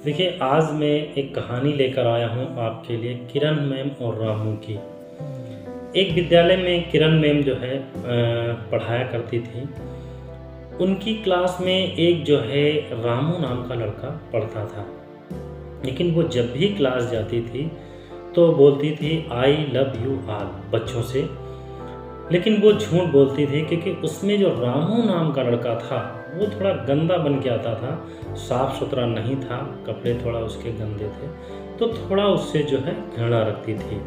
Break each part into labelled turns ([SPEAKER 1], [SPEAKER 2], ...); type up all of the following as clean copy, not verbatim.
[SPEAKER 1] देखिए, आज मैं एक कहानी लेकर आया हूँ आपके लिए किरण मैम और रामू की। एक विद्यालय में किरण मैम जो है पढ़ाया करती थी। उनकी क्लास में एक जो है रामू नाम का लड़का पढ़ता था। लेकिन वो जब भी क्लास जाती थी तो बोलती थी आई लव यू ऑल बच्चों से। लेकिन वो झूठ बोलती थी क्योंकि उसमें जो रामू नाम का लड़का था वो थोड़ा गंदा बन के आता था, साफ सुथरा नहीं था, कपड़े थोड़ा उसके गंदे थे, तो थोड़ा उससे जो है घृणा रखती थी।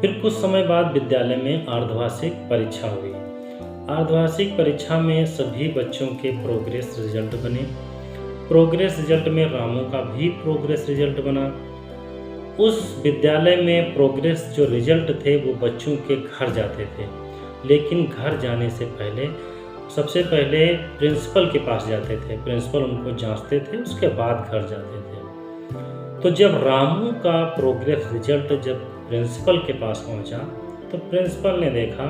[SPEAKER 1] फिर कुछ समय बाद विद्यालय में अर्धवार्षिक परीक्षा हुई। अर्धवार्षिक परीक्षा में सभी बच्चों के प्रोग्रेस रिजल्ट बने। प्रोग्रेस रिजल्ट में रामू का भी प्रोग्रेस रिजल्ट बना। उस विद्यालय में प्रोग्रेस जो रिजल्ट थे वो बच्चों के घर जाते थे, लेकिन घर जाने से पहले सबसे पहले प्रिंसिपल के पास जाते थे। प्रिंसिपल उनको जांचते थे, उसके बाद घर जाते थे। तो जब रामू का प्रोग्रेस रिजल्ट जब प्रिंसिपल के पास पहुंचा तो प्रिंसिपल ने देखा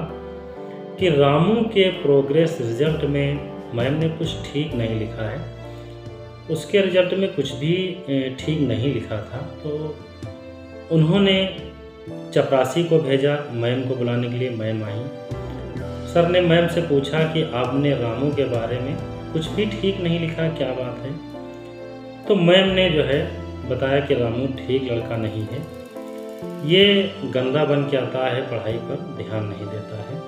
[SPEAKER 1] कि रामू के प्रोग्रेस रिजल्ट में मैम ने कुछ ठीक नहीं लिखा है, उसके रिजल्ट में कुछ भी ठीक नहीं लिखा था। तो उन्होंने चपरासी को भेजा मैम को बुलाने के लिए। मैम आई। सर ने मैम से पूछा कि आपने रामू के बारे में कुछ भी ठीक नहीं लिखा, क्या बात है? तो मैम ने जो है बताया कि रामू ठीक लड़का नहीं है, ये गंदा बन के आता है, पढ़ाई पर ध्यान नहीं देता है।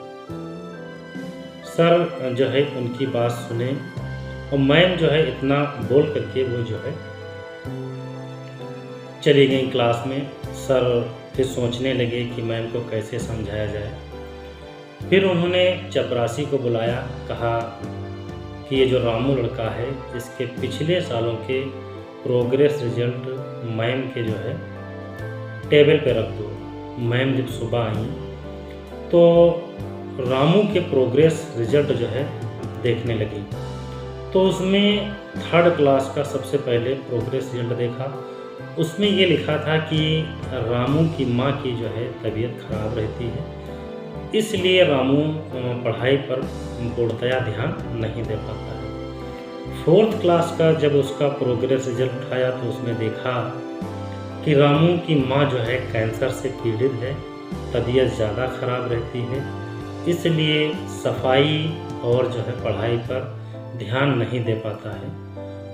[SPEAKER 1] सर जो है उनकी बात सुने और मैम जो है इतना बोल करके वो जो है चली गई क्लास में। सर फिर सोचने लगे कि मैम को कैसे समझाया जाए। फिर उन्होंने चपरासी को बुलाया, कहा कि ये जो रामू लड़का है इसके पिछले सालों के प्रोग्रेस रिजल्ट मैम के जो है टेबल पे रख दो। मैम जब सुबह आई तो रामू के प्रोग्रेस रिजल्ट जो है देखने लगी, तो उसमें थर्ड क्लास का सबसे पहले प्रोग्रेस रिजल्ट देखा। उसमें ये लिखा था कि रामू की माँ की जो है तबीयत खराब रहती है, इसलिए रामू पढ़ाई पर पूर्णतया ध्यान नहीं दे पाता है। फोर्थ क्लास का जब उसका प्रोग्रेस रिजल्ट उठाया तो उसमें देखा कि रामू की माँ जो है कैंसर से पीड़ित है, तबीयत ज़्यादा खराब रहती है, इसलिए सफाई और जो है पढ़ाई पर ध्यान नहीं दे पाता है।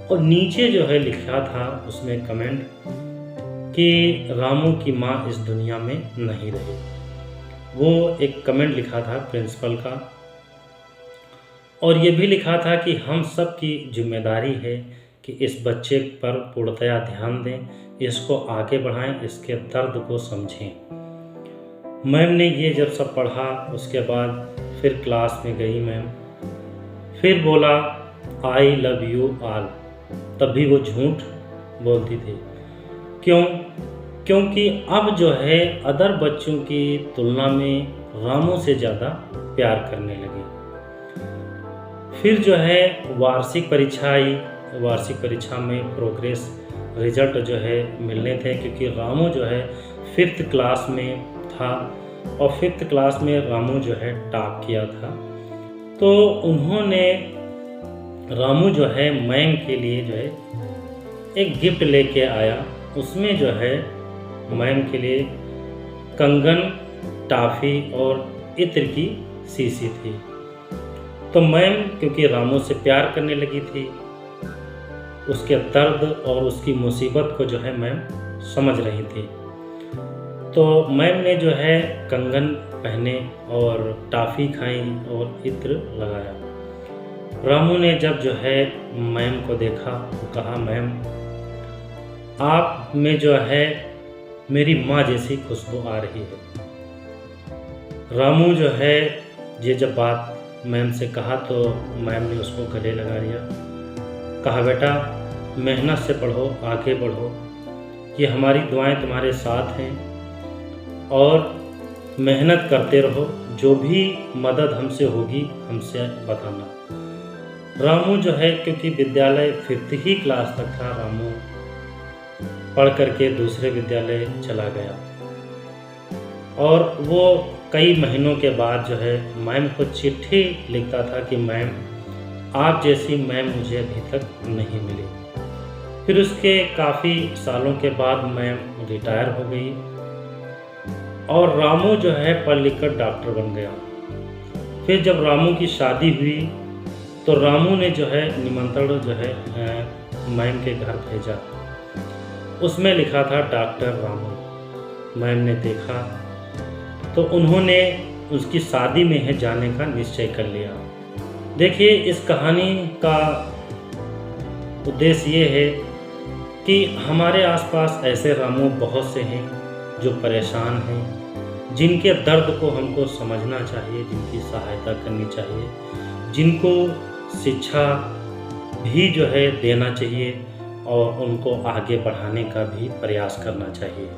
[SPEAKER 1] और नीचे जो है लिखा था उसमें कमेंट कि रामू की माँ इस दुनिया में नहीं रही। वो एक कमेंट लिखा था प्रिंसिपल का, और ये भी लिखा था कि हम सब की जिम्मेदारी है कि इस बच्चे पर पूर्णतया ध्यान दें, इसको आगे बढ़ाएं, इसके दर्द को समझें। मैम ने ये जब सब पढ़ा उसके बाद फिर क्लास में गई मैम, फिर बोला आई लव यू ऑल। तब भी वो झूठ बोलती थी। क्यों? क्योंकि अब जो है अदर बच्चों की तुलना में रामू से ज़्यादा प्यार करने लगी। फिर जो है वार्षिक परीक्षा आई। वार्षिक परीक्षा में प्रोग्रेस रिजल्ट जो है मिलने थे, क्योंकि रामू जो है 5th क्लास में था और 5th क्लास में रामू जो है टॉप किया था। तो उन्होंने रामू जो है मैम के लिए जो है एक गिफ्ट लेके आया। उसमें जो है मैम के लिए कंगन, टॉफ़ी और इत्र की शीशी थी। तो मैम क्योंकि रामू से प्यार करने लगी थी, उसके दर्द और उसकी मुसीबत को जो है मैम समझ रही थी। तो मैम ने जो है कंगन पहने और टॉफ़ी खाई और इत्र लगाया। रामू ने जब जो है मैम को देखा तो कहा, मैम आप में जो है मेरी माँ जैसी खुशबू आ रही है। रामू जो है ये जब बात मैम से कहा तो मैम ने उसको गले लगा लिया। कहा, बेटा मेहनत से पढ़ो, आगे बढ़ो, ये हमारी दुआएं तुम्हारे साथ हैं और मेहनत करते रहो, जो भी मदद हमसे होगी हमसे बताना। रामू जो है क्योंकि विद्यालय 5th ही क्लास तक था, रामू पढ़ करके दूसरे विद्यालय चला गया और वो कई महीनों के बाद जो है मैम को चिट्ठी लिखता था कि मैम आप जैसी मैम मुझे अभी तक नहीं मिली। फिर उसके काफ़ी सालों के बाद मैम रिटायर हो गई और रामू जो है पढ़ लिख कर डॉक्टर बन गया। फिर जब रामू की शादी हुई तो रामू ने जो है निमंत्रण जो है मैम के घर भेजा। उसमें लिखा था डॉक्टर रामू। मैम ने देखा तो उन्होंने उसकी शादी में है जाने का निश्चय कर लिया। देखिए, इस कहानी का उद्देश्य ये है कि हमारे आसपास ऐसे रामू बहुत से हैं जो परेशान हैं, जिनके दर्द को हमको समझना चाहिए, जिनकी सहायता करनी चाहिए, जिनको शिक्षा भी जो है देना चाहिए और उनको आगे बढ़ाने का भी प्रयास करना चाहिए।